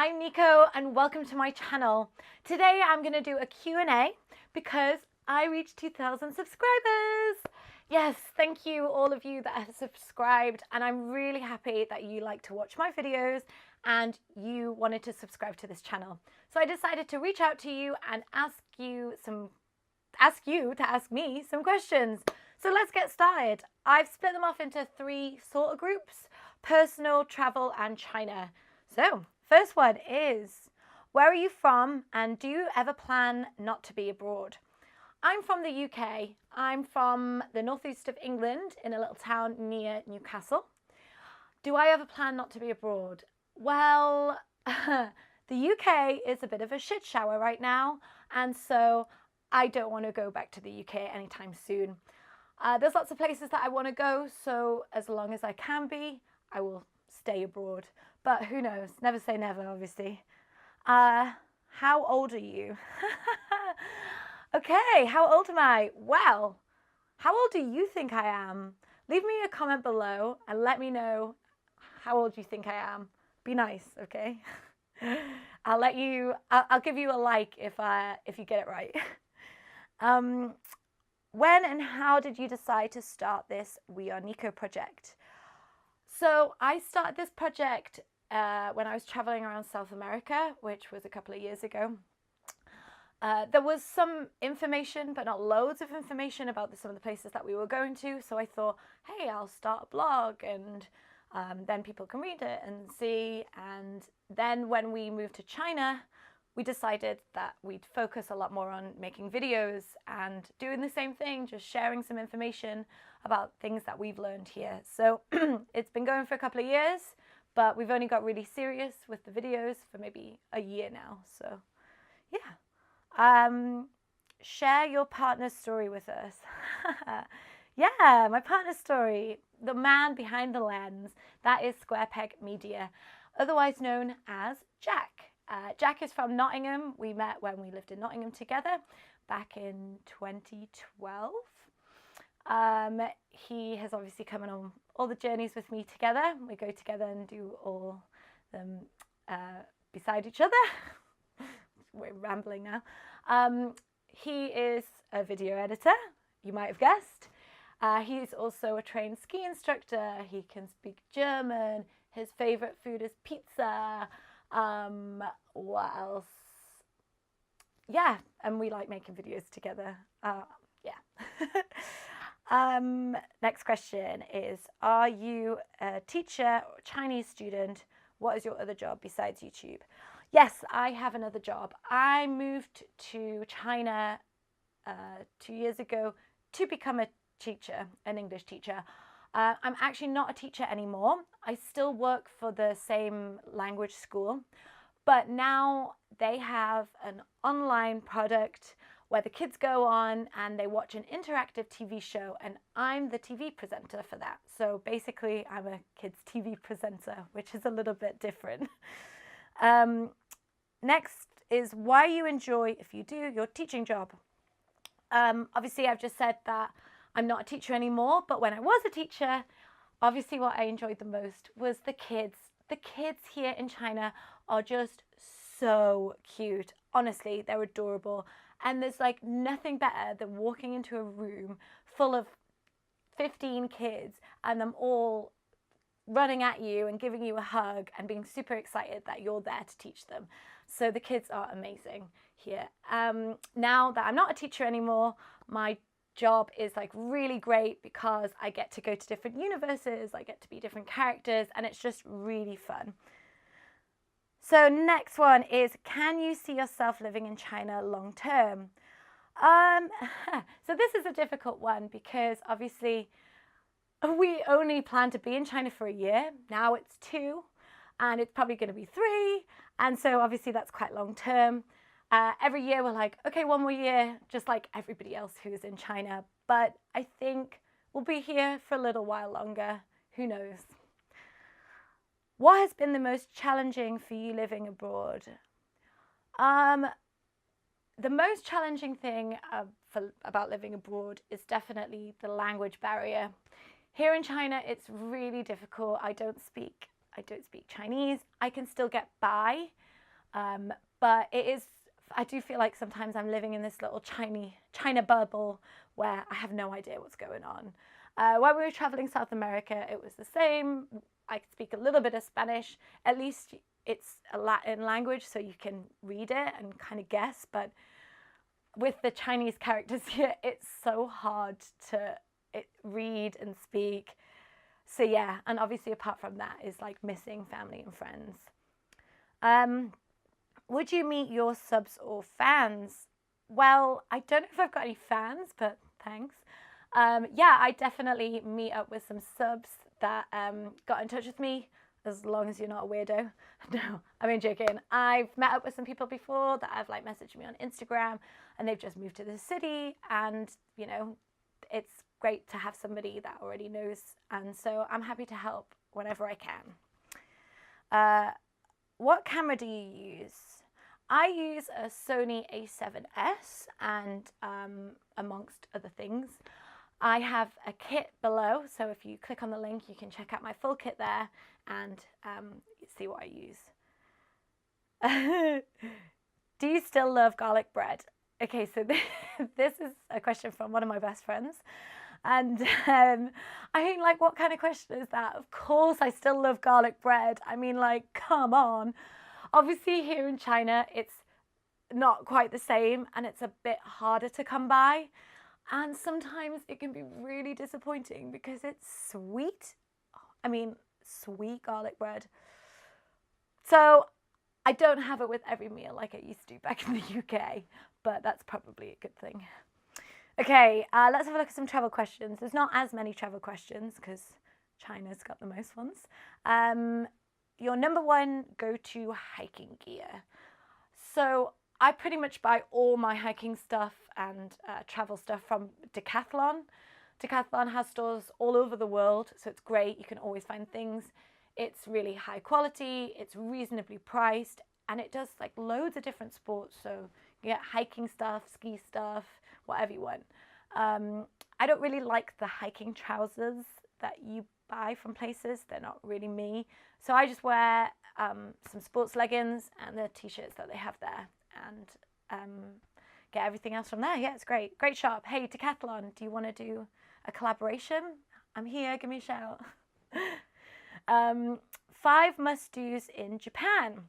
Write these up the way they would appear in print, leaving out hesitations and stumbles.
I'm Nico and welcome to my channel. Today I'm going to do a Q&A because I reached 2,000 subscribers. Yes, thank you all of you that have subscribed, and I'm really happy that you like to watch my videos and you wanted to subscribe to this channel. So I decided to reach out to you and ask you to ask me some questions. So let's get started. I've split them off into three sort of groups: personal, travel, and China. So first one is, where are you from and do you ever plan not to be abroad? I'm from the UK. I'm from the northeast of England in a little town near Newcastle. Do I ever plan not to be abroad? Well, the UK is a bit of a shit shower right now, and so I don't want to go back to the UK anytime soon. There's lots of places that I want to go, so as long as I can be, I will stay abroad. But who knows? Never say never, obviously. How old are you? Okay, how old am I? Well, how old do you think I am? Leave me a comment below and let me know how old you think I am. Be nice, okay? I'll give you a like if you get it right. When and how did you decide to start this We Are Nico project? So I started this project when I was traveling around South America, which was a couple of years ago. There was some information, but not loads of information about some of the places that we were going to. So I thought, hey, I'll start a blog and then people can read it and see. And then when we moved to China, we decided that we'd focus a lot more on making videos and doing the same thing, just sharing some information about things that we've learned here. So it's been going for a couple of years, but we've only got really serious with the videos for maybe a year now. So yeah. Share your partner's story with us. Yeah, my partner's story, the man behind the lens, that is Square Peg Media, otherwise known as Jack. Jack is from Nottingham. We met when we lived in Nottingham together back in 2012. He has obviously come on all the journeys with me together. We go together and do all them beside each other. We're rambling now. He is a video editor, you might have guessed. He's also a trained ski instructor. He can speak German. His favourite food is pizza. What else? Yeah, and we like making videos together. Yeah. Next question is, are you a teacher or Chinese student? What is your other job besides YouTube? Yes, I have another job. I moved to China 2 years ago to become a teacher, an English teacher. I'm actually not a teacher anymore. I still work for the same language school, but now they have an online product where the kids go on and they watch an interactive TV show, and I'm the TV presenter for that. So basically, I'm a kids TV presenter, which is a little bit different. Next is why you enjoy, if you do, your teaching job. Obviously, I've just said that I'm not a teacher anymore, but when I was a teacher, obviously what I enjoyed the most was the kids. The kids here in China are just so cute. Honestly, they're adorable. And there's like nothing better than walking into a room full of 15 kids and them all running at you and giving you a hug and being super excited that you're there to teach them. So the kids are amazing here. Now that I'm not a teacher anymore, my job is like really great because I get to go to different universes, I get to be different characters, and it's just really fun. So next one is, can you see yourself living in China long term? So this is a difficult one because obviously we only plan to be in China for a year. Now it's 2 and it's probably going to be 3. And so obviously that's quite long term. Every year we're like, okay, 1 more year, just like everybody else who's in China. But I think we'll be here for a little while longer. Who knows? What has been the most challenging for you living abroad? The most challenging thing about living abroad is definitely the language barrier. Here in China, it's really difficult. I don't speak Chinese. I can still get by, But it is, I do feel like sometimes I'm living in this little China bubble where I have no idea what's going on. When we were traveling South America, it was the same. I speak a little bit of Spanish. At least it's a Latin language, so you can read it and kind of guess. But with the Chinese characters here, it's so hard to read and speak. So yeah, and obviously apart from that is like missing family and friends. Would you meet your subs or fans? Well, I don't know if I've got any fans, but thanks. Yeah, I definitely meet up with some subs that got in touch with me, as long as you're not a weirdo. No, I mean joking. I've met up with some people before that have like messaged me on Instagram, and they've just moved to the city, and you know, it's great to have somebody that already knows, and so I'm happy to help whenever I can. What camera do you use? I use a Sony a7S, and amongst other things, I have a kit below, so if you click on the link you can check out my full kit there and see what I use. Do you still love garlic bread? Okay, so this is a question from one of my best friends, and I mean, like, what kind of question is that? Of course I still love garlic bread. I mean, like, come on. Obviously here in China it's not quite the same, and it's a bit harder to come by, and sometimes it can be really disappointing because it's sweet. I mean, sweet garlic bread. So I don't have it with every meal like I used to back in the UK, but that's probably a good thing. Okay, let's have a look at some travel questions. There's not as many travel questions because China's got the most ones. Your number one go-to hiking gear. So I pretty much buy all my hiking stuff and travel stuff from Decathlon. Decathlon has stores all over the world, so it's great. You can always find things. It's really high quality, it's reasonably priced, and it does like loads of different sports. So you get hiking stuff, ski stuff, whatever you want. I don't really like the hiking trousers that you buy from places. They're not really me. So I just wear some sports leggings and the t-shirts that they have there, and get everything else from there. Yeah, it's great. Great shop. Hey, Decathlon, do you want to do a collaboration? I'm here, give me a shout. 5 must-dos in Japan.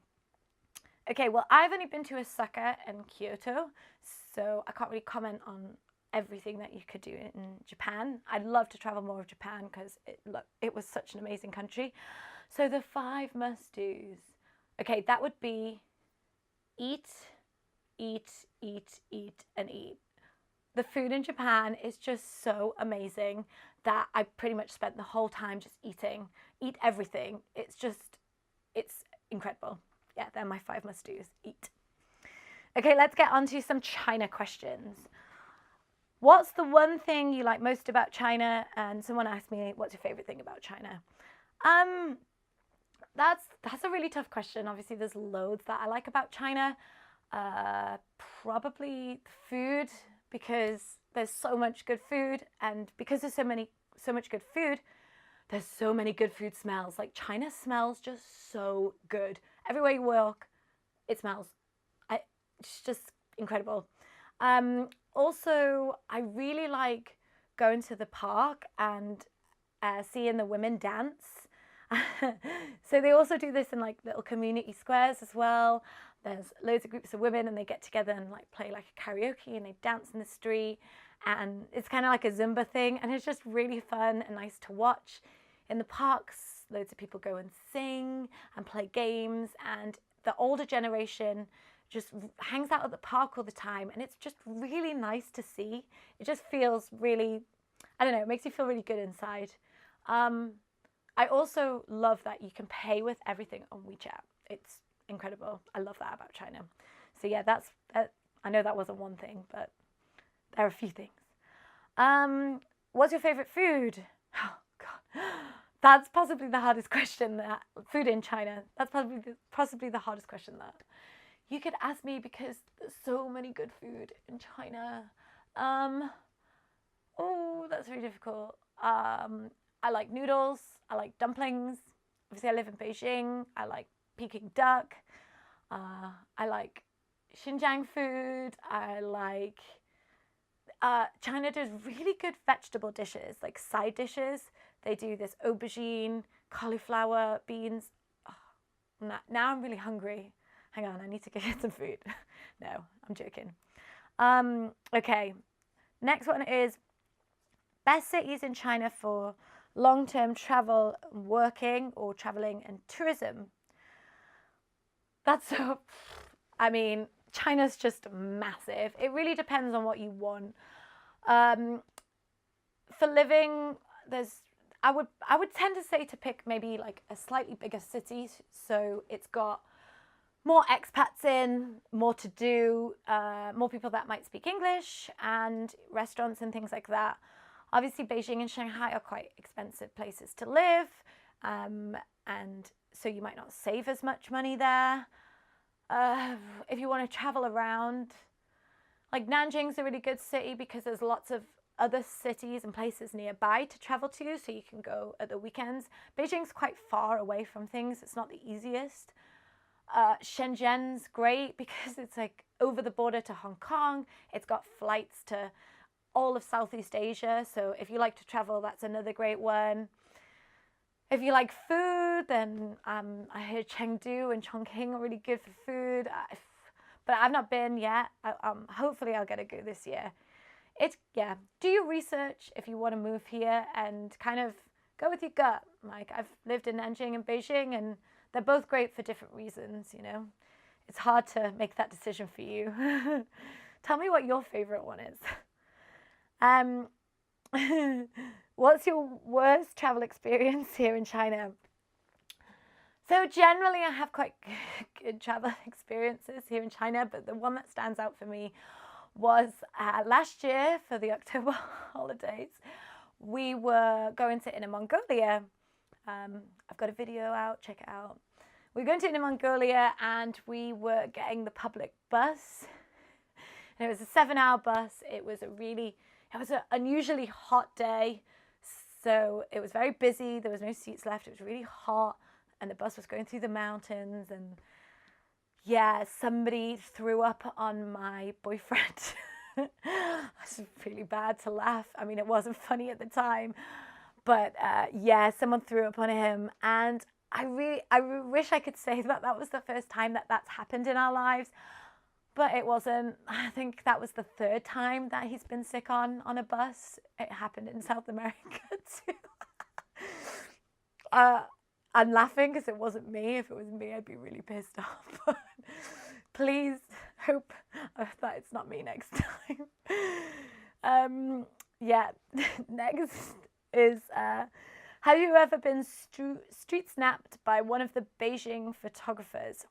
Okay, well, I've only been to Osaka and Kyoto, so I can't really comment on everything that you could do in Japan. I'd love to travel more of Japan because it was such an amazing country. So the 5 must-dos. Okay, that would be eat, eat, eat, eat, and eat. The food in Japan is just so amazing that I pretty much spent the whole time just eating. Eat everything. It's incredible. Yeah, they're my 5 must-dos. Eat. Okay, let's get on to some China questions. What's the one thing you like most about China? And someone asked me, what's your favorite thing about China? That's a really tough question. Obviously, there's loads that I like about China. Probably food, because there's so much good food, and because there's so much good food, there's so many good food smells. Like, China smells just so good. Everywhere you walk, it smells. It's just incredible. Also, I really like going to the park and seeing the women dance. So they also do this in like little community squares as well. There's loads of groups of women, and they get together and like play like a karaoke, and they dance in the street, and it's kind of like a Zumba thing, and it's just really fun and nice to watch. In the parks, loads of people go and sing and play games, and the older generation just hangs out at the park all the time, and it's just really nice to see. It just feels really, I don't know, it makes you feel really good inside. I also love that you can pay with everything on WeChat. It's incredible. I love that about China. So yeah, I know that wasn't one thing, but there are a few things. What's your favorite food? Oh God, that's possibly the hardest question. Food in China. That's possibly the hardest question that you could ask me, because there's so many good food in China. Oh, that's very difficult. I like noodles. I like dumplings. Obviously, I live in Beijing. I like Peking duck. I like Xinjiang food. I like China does really good vegetable dishes, like side dishes. They do this aubergine, cauliflower, beans. Oh, now I'm really hungry. Hang on, I need to get some food. No, I'm joking. Okay, next one is best cities in China for long-term travel, working, or traveling and tourism. That's so, I mean, China's just massive. It really depends on what you want. For living, I would tend to say to pick maybe like a slightly bigger city, so it's got more expats in, more to do, more people that might speak English, and restaurants and things like that. Obviously, Beijing and Shanghai are quite expensive places to live, and so you might not save as much money there. If you want to travel around, like Nanjing's a really good city because there's lots of other cities and places nearby to travel to, so you can go at the weekends. Beijing's quite far away from things. It's not the easiest. Shenzhen's great because it's like over the border to Hong Kong. It's got flights to all of Southeast Asia. So if you like to travel, that's another great one. If you like food, then I heard Chengdu and Chongqing are really good for food. But I've not been yet. Hopefully I'll get to go this year. Do your research if you want to move here and kind of go with your gut. Like I've lived in Nanjing and Beijing, and they're both great for different reasons, you know. It's hard to make that decision for you. Tell me what your favorite one is. What's your worst travel experience here in China? So generally I have quite good travel experiences here in China, but the one that stands out for me was last year for the October holidays. We were going to Inner Mongolia. I've got a video out, check it out. We were going to Inner Mongolia and we were getting the public bus. And it was a 7-hour bus. It was an unusually hot day. So it was very busy. There was no seats left. It was really hot. And the bus was going through the mountains. And yeah, somebody threw up on my boyfriend. It's really bad to laugh. I mean, it wasn't funny at the time. But yeah, someone threw up on him. And I wish I could say that that was the first time that that's happened in our lives. But it wasn't. I think that was the 3rd time that he's been sick on a bus. It happened in South America too. I'm laughing because it wasn't me. If it was me, I'd be really pissed off. But please hope that it's not me next time. Yeah, next is, have you ever been street snapped by one of the Beijing photographers,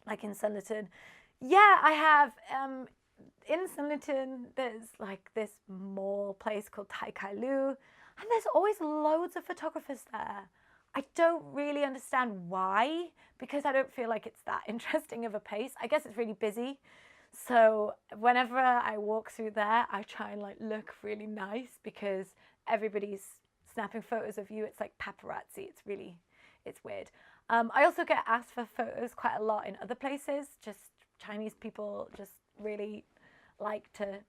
like in Sunliton? Yeah, I have. In Sunliton, there's like this mall place called Taikailu, and there's always loads of photographers there. I don't really understand why, because I don't feel like it's that interesting of a place. I guess it's really busy. So whenever I walk through there, I try and like look really nice because everybody's snapping photos of you. It's like paparazzi. It's weird. I also get asked for photos quite a lot in other places. Just Chinese people just really like to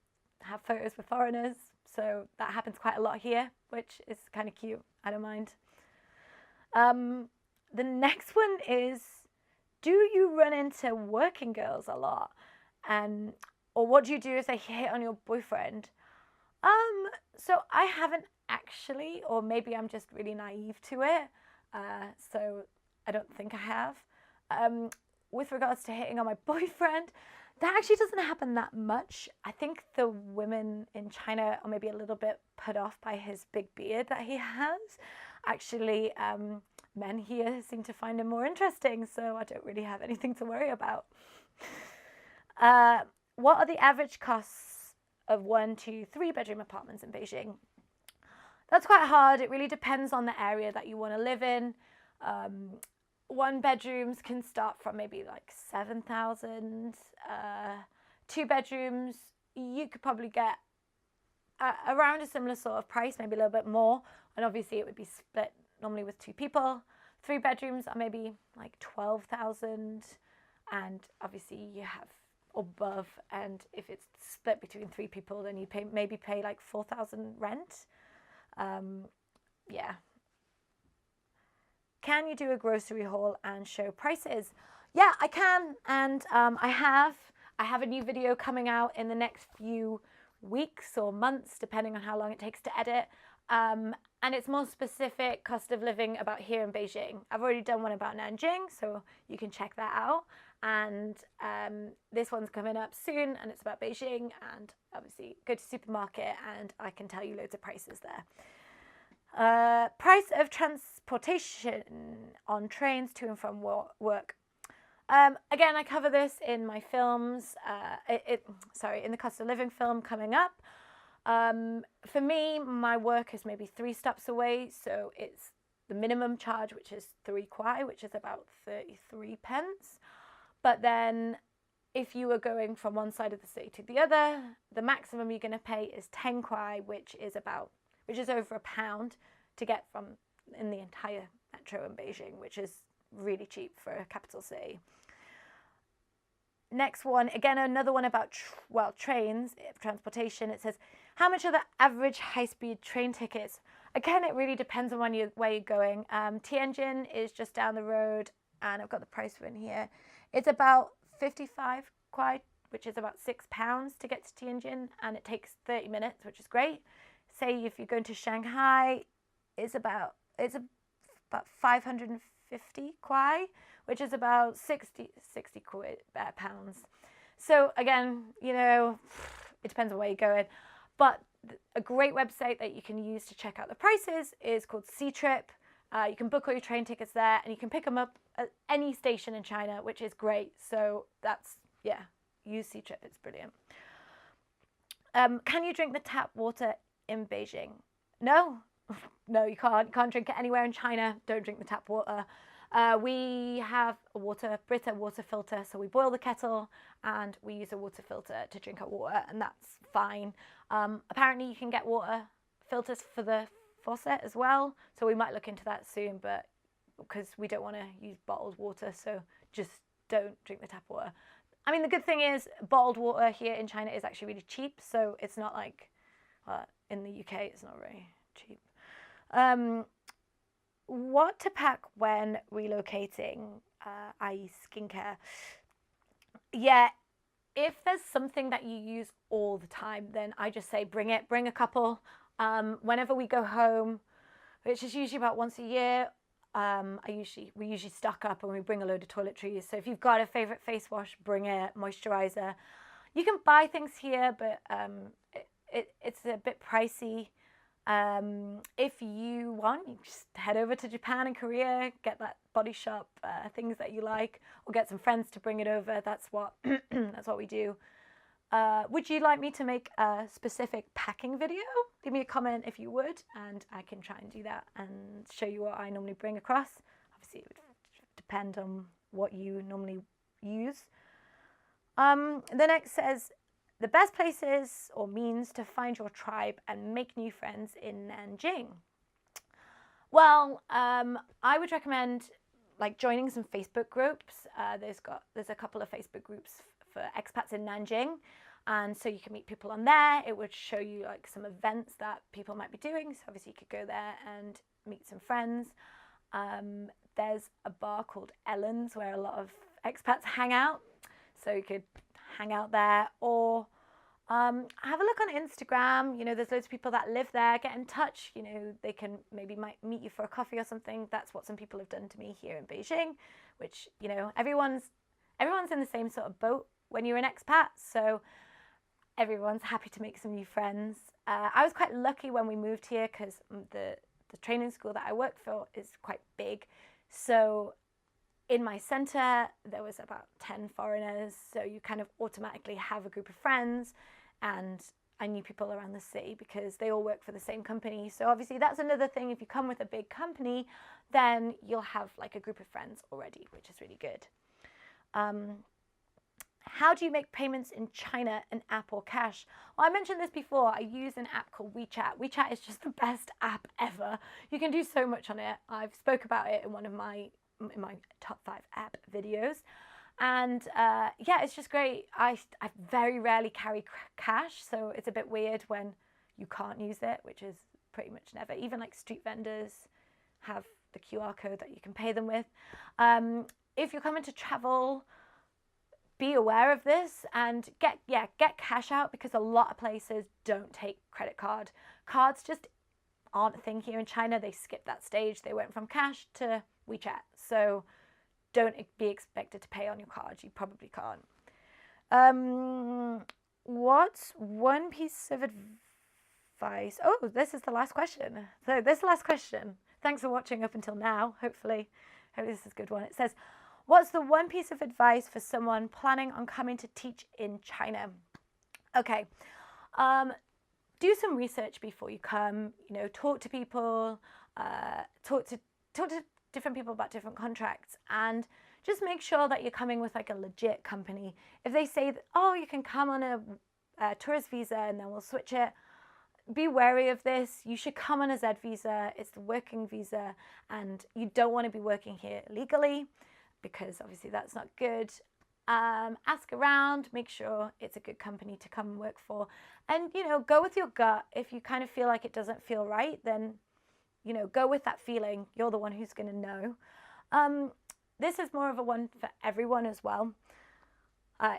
have photos with foreigners. So that happens quite a lot here, which is kind of cute. I don't mind. The next one is, do you run into working girls a lot? Or what do you do if they hit on your boyfriend? So I haven't actually, or maybe I'm just really naive to it. So I don't think I have. With regards to hitting on my boyfriend, that actually doesn't happen that much. I think the women in China are maybe a little bit put off by his big beard that he has. Actually, men here seem to find him more interesting, so I don't really have anything to worry about. What are the average costs of 1, 2, 3 bedroom apartments in Beijing? That's quite hard. It really depends on the area that you want to live in. 1 bedrooms can start from maybe like 7,000. 2 bedrooms, you could probably get around a similar sort of price, maybe a little bit more. And obviously it would be split normally with 2 people. 3 bedrooms are maybe like 12,000. and obviously you have above, and if it's split between 3 people, then you maybe pay like 4,000 rent. Yeah. Can you do a grocery haul and show prices? Yeah, I can, and I have a new video coming out in the next few weeks or months, depending on how long it takes to edit. And it's more specific cost of living about here in Beijing. I've already done one about Nanjing, so you can check that out. And this one's coming up soon, and it's about Beijing. And obviously, go to supermarket, and I can tell you loads of prices there. Price of transportation on trains to and from work. Again, I cover this in my films. In the cost of living film coming up. For me, my work is maybe 3 stops away, so it's the minimum charge, which is 3 kwai, which is about 33 pence. But then if you are going from one side of the city to the other, the maximum you're going to pay is 10 kwai, which is over £1 to get from in the entire metro in Beijing, which is really cheap for a capital city. Next one, again, another one about trains, transportation. It says, how much are the average high-speed train tickets? Again, it really depends on where you're going. Tianjin is just down the road, and I've got the price for in here. It's about 55 kwai, which is about £6 to get to Tianjin, and it takes 30 minutes, which is great. Say if you're going to Shanghai, it's about 550 kwai, which is about 60 pounds. So again, it depends on where you're going. But a great website that you can use to check out the prices is called Ctrip. You can book all your train tickets there, and you can pick them up at any station in China, which is great. So use Ctrip. It's brilliant. Can you drink the tap water in Beijing? No, you can't. You can't drink it anywhere in China. Don't drink the tap water. We have a Brita water filter, so we boil the kettle and we use a water filter to drink our water, and that's fine. Apparently you can get water filters for the faucet as well, so we might look into that soon, but because we don't want to use bottled water, so just don't drink the tap water. I mean, the good thing is bottled water here in China is actually really cheap, so it's not like in the UK it's not very cheap. What to pack when relocating, i.e. skincare? Yeah, if there's something that you use all the time, then I just say bring a couple. Whenever we go home, which is usually about once a year, we usually stock up and we bring a load of toiletries. So if you've got a favorite face wash, bring it, moisturizer. You can buy things here, but it's a bit pricey. If you want, you just head over to Japan and Korea, get that Body Shop things that you like, or get some friends to bring it over. That's what that's what we do. Would you like me to make a specific packing video? Leave me a comment if you would, and I can try and do that and show you what I normally bring across. Obviously, it would depend on what you normally use. The next says, the best places or means to find your tribe and make new friends in Nanjing. Well, I would recommend joining some Facebook groups. There's a couple of Facebook groups for expats in Nanjing, and so you can meet people on there. It would show you some events that people might be doing, so obviously you could go there and meet some friends. There's a bar called Ellen's where a lot of expats hang out, so you could hang out there, or have a look on Instagram. There's loads of people that live there. Get in touch. They can might meet you for a coffee or something. That's what some people have done to me here in Beijing, which everyone's in the same sort of boat when you're an expat, so everyone's happy to make some new friends. I was quite lucky when we moved here because the training school that I worked for is quite big, so in my centre there was about 10 foreigners, so you kind of automatically have a group of friends, and I knew people around the city because they all work for the same company. So obviously that's another thing. If you come with a big company, then you'll have a group of friends already, which is really good. How do you make payments in China, an app or cash? Well, I mentioned this before. I use an app called WeChat. WeChat is just the best app ever. You can do so much on it. I've spoke about it in one of my top 5 app videos. And yeah, it's just great. I very rarely carry cash, so it's a bit weird when you can't use it, which is pretty much never. Even like street vendors have the QR code that you can pay them with. If you're coming to travel, be aware of this and get cash out, because a lot of places don't take credit card. Cards just aren't a thing here in China. They skipped that stage. They went from cash to WeChat. So don't be expected to pay on your card. You probably can't. What's one piece of advice? Oh, this is the last question. So this is the last question. Thanks for watching up until now. Hopefully this is a good one. It says, what's the one piece of advice for someone planning on coming to teach in China? Okay. Do some research before you come. You know, talk to people, talk to different people about different contracts, and just make sure that you're coming with like a legit company. If they say that, oh, you can come on a tourist visa and then we'll switch it, be wary of this. You should come on a Z visa. It's the working visa, and you don't want to be working here illegally, because obviously that's not good. Ask around, make sure it's a good company to come and work for, and you know, go with your gut. If you kind of feel like it doesn't feel right, then you know, go with that feeling. You're the one who's going to know. This is more of a one for everyone as well.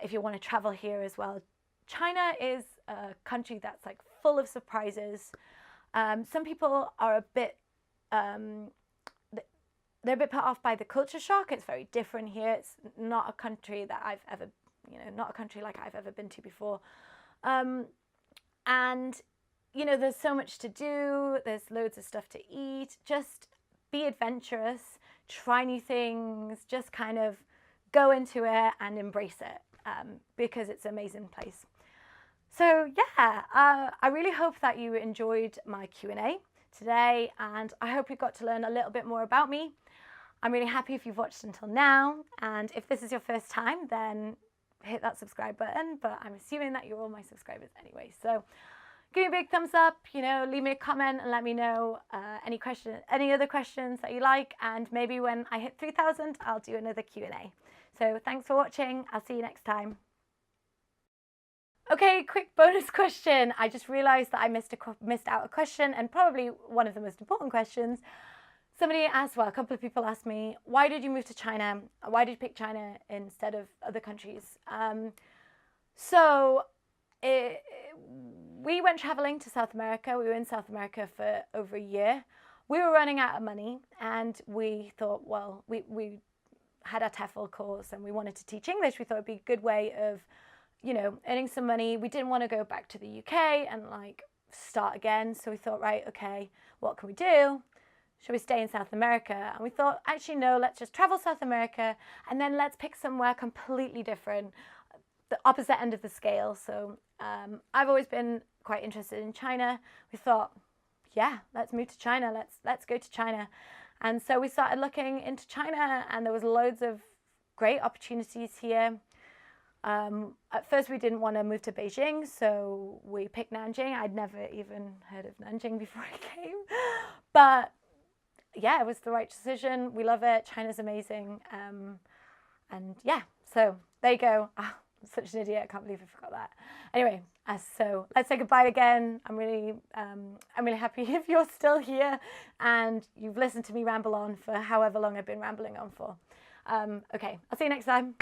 If you want to travel here as well, China is a country that's like full of surprises. Some people are a bit they're a bit put off by the culture shock. It's very different here. It's not a country that I've ever, not a country like I've ever been to before. And, you know, there's so much to do. There's loads of stuff to eat. Just be adventurous, try new things, just kind of go into it and embrace it, because it's an amazing place. So yeah, I really hope that you enjoyed my Q&A today, and I hope you got to learn a little bit more about me. I'm really happy if you've watched until now, and if this is your first time, then hit that subscribe button, but I'm assuming that you're all my subscribers anyway. So give me a big thumbs up, leave me a comment and let me know any other questions that you like, and maybe when I hit 3,000, I'll do another Q&A. So thanks for watching. I'll see you next time. Okay, quick bonus question. I just realized that I missed out a question, and probably one of the most important questions. Somebody asked, well, a couple of people asked me, why did you move to China? Why did you pick China instead of other countries? We went traveling to South America. We were in South America for over a year. We were running out of money, and we thought, well, we had our TEFL course and we wanted to teach English. We thought it'd be a good way of, earning some money. We didn't want to go back to the UK and start again. So we thought, right, okay, what can we do? Should we stay in South America? And we thought, actually, no, let's just travel South America and then let's pick somewhere completely different, the opposite end of the scale. So I've always been quite interested in China. We thought, yeah, let's move to China. Let's go to China. And so we started looking into China, and there was loads of great opportunities here. At first we didn't want to move to Beijing, so we picked Nanjing. I'd never even heard of Nanjing before I came, but yeah, it was the right decision. We love it. China's amazing. And yeah, so there you go. I'm such an idiot. I can't believe I forgot that. Anyway, so let's say goodbye again. I'm really happy if you're still here and you've listened to me ramble on for however long I've been rambling on for. Okay, I'll see you next time.